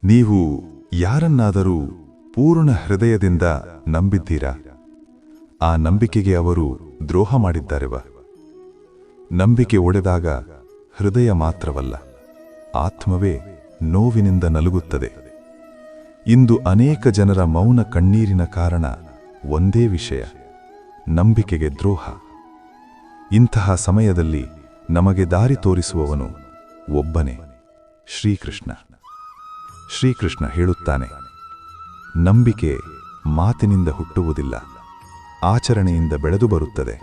ನೀವು ಯಾರನ್ನಾದರೂ ಪೂರ್ಣ ಹೃದಯದಿಂದ ನಂಬಿದ್ದೀರಾ? ಆ ನಂಬಿಕೆಗೆ ಅವರು ದ್ರೋಹ ಮಾಡಿದ್ದಾರೆವ? ನಂಬಿಕೆ ಒಡೆದಾಗ ಹೃದಯ ಮಾತ್ರವಲ್ಲ, ಆತ್ಮವೇ ನೋವಿನಿಂದ ನಲುಗುತ್ತದೆ. ಇಂದು ಅನೇಕ ಜನರ ಮೌನ ಕಣ್ಣೀರಿನ ಕಾರಣ ಒಂದೇ ವಿಷಯ: ನಂಬಿಕೆಗೆ ದ್ರೋಹ. ಇಂತಹ ಸಮಯದಲ್ಲಿ ನಮಗೆ ದಾರಿ ತೋರಿಸುವವನು ಒಬ್ಬನೇ, ಶ್ರೀಕೃಷ್ಣ. ಶ್ರೀಕೃಷ್ಣ ಹೇಳುತ್ತಾನೆ, ನಂಬಿಕೆ ಮಾತಿನಿಂದ ಹುಟ್ಟುವುದಿಲ್ಲ, ಆಚರಣೆಯಿಂದ ಬೆಳೆದು ಬರುತ್ತದೆ.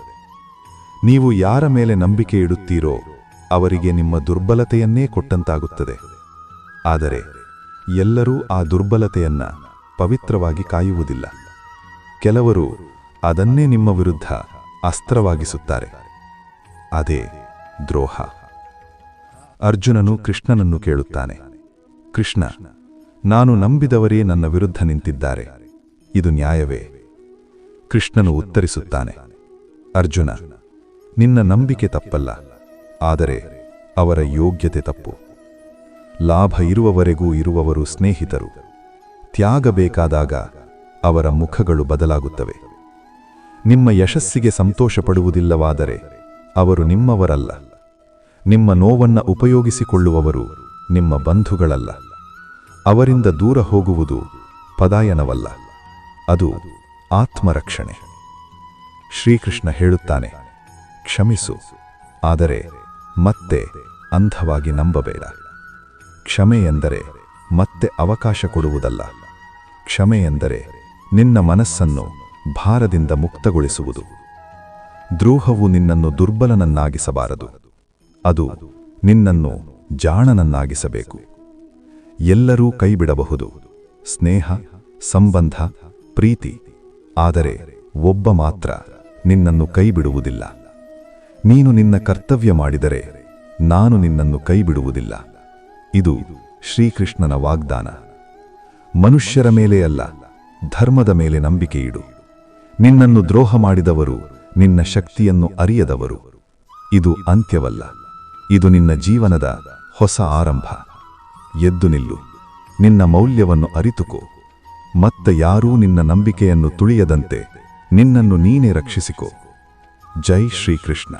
ನೀವು ಯಾರ ಮೇಲೆ ನಂಬಿಕೆ ಇಡುತ್ತೀರೋ ಅವರಿಗೆ ನಿಮ್ಮ ದುರ್ಬಲತೆಯನ್ನೇ ಕೊಟ್ಟಂತಾಗುತ್ತದೆ. ಆದರೆ ಎಲ್ಲರೂ ಆ ದುರ್ಬಲತೆಯನ್ನ ಪವಿತ್ರವಾಗಿ ಕಾಯುವುದಿಲ್ಲ. ಕೆಲವರು ಅದನ್ನೇ ನಿಮ್ಮ ವಿರುದ್ಧ ಅಸ್ತ್ರವಾಗಿಸುತ್ತಾರೆ. ಅದೇ ದ್ರೋಹ. ಅರ್ಜುನನು ಕೃಷ್ಣನನ್ನು ಕೇಳುತ್ತಾನೆ, ಕೃಷ್ಣ, ನಾನು ನಂಬಿದವರೇ ನನ್ನ ವಿರುದ್ಧ ನಿಂತಿದ್ದಾರೆ, ಇದು ನ್ಯಾಯವೇ? ಕೃಷ್ಣನು ಉತ್ತರಿಸುತ್ತಾನೆ, ಅರ್ಜುನ, ನಿನ್ನ ನಂಬಿಕೆ ತಪ್ಪಲ್ಲ, ಆದರೆ ಅವರ ಯೋಗ್ಯತೆ ತಪ್ಪು. ಲಾಭ ಇರುವವರೆಗೂ ಇರುವವರು ಸ್ನೇಹಿತರು. ತ್ಯಾಗ ಬೇಕಾದಾಗ ಅವರ ಮುಖಗಳು ಬದಲಾಗುತ್ತವೆ. ನಿಮ್ಮ ಯಶಸ್ಸಿಗೆ ಸಂತೋಷಪಡುವುದಿಲ್ಲವಾದರೆ ಅವರು ನಿಮ್ಮವರಲ್ಲ. ನಿಮ್ಮ ನೋವನ್ನ ಉಪಯೋಗಿಸಿಕೊಳ್ಳುವವರು ನಿಮ್ಮ ಬಂಧುಗಳಲ್ಲ. ಅವರಿಂದ ದೂರ ಹೋಗುವುದು ಪದಾಯನವಲ್ಲ, ಅದು ಆತ್ಮರಕ್ಷಣೆ. ಶ್ರೀಕೃಷ್ಣ ಹೇಳುತ್ತಾನೆ, ಕ್ಷಮಿಸು, ಆದರೆ ಮತ್ತೆ ಅಂಧವಾಗಿ ನಂಬಬೇಡ. ಕ್ಷಮೆ ಎಂದರೆ ಮತ್ತೆ ಅವಕಾಶ ಕೊಡುವುದಲ್ಲ. ಕ್ಷಮೆ ಎಂದರೆ ನಿನ್ನ ಮನಸ್ಸನ್ನು ಭಾರದಿಂದ ಮುಕ್ತಗೊಳಿಸುವುದು. ದ್ರೋಹವು ನಿನ್ನನ್ನು ದುರ್ಬಲನನ್ನಾಗಿಸಬಾರದು, ಅದು ನಿನ್ನನ್ನು ಜಾಣನನ್ನಾಗಿಸಬೇಕು. ಎಲ್ಲರೂ ಕೈಬಿಡಬಹುದು, ಸ್ನೇಹ, ಸಂಬಂಧ, ಪ್ರೀತಿ, ಆದರೆ ಒಬ್ಬ ಮಾತ್ರ ನಿನ್ನನ್ನು ಕೈಬಿಡುವುದಿಲ್ಲ. ನೀನು ನಿನ್ನ ಕರ್ತವ್ಯ ಮಾಡಿದರೆ ನಾನು ನಿನ್ನನ್ನು ಕೈಬಿಡುವುದಿಲ್ಲ. ಇದು ಶ್ರೀಕೃಷ್ಣನ ವಾಗ್ದಾನ. ಮನುಷ್ಯರ ಮೇಲೆ ಅಲ್ಲ, ಧರ್ಮದ ಮೇಲೆ ನಂಬಿಕೆ ಇಡು. ನಿನ್ನನ್ನು ದ್ರೋಹ ಮಾಡಿದವರು ನಿನ್ನ ಶಕ್ತಿಯನ್ನು ಅರಿಯದವರು. ಇದು ಅಂತ್ಯವಲ್ಲ, ಇದು ನಿನ್ನ ಜೀವನದ ಹೊಸ ಆರಂಭ. ಎದ್ದು ನಿಲ್ಲು, ನಿನ್ನ ಮೌಲ್ಯವನ್ನು ಅರಿತುಕೋ. ಮತ್ತೆ ಯಾರೂ ನಿನ್ನ ನಂಬಿಕೆಯನ್ನು ತುಳಿಯದಂತೆ ನಿನ್ನನ್ನು ನೀನೇ ರಕ್ಷಿಸಿಕೋ. ಜೈ ಶ್ರೀಕೃಷ್ಣ.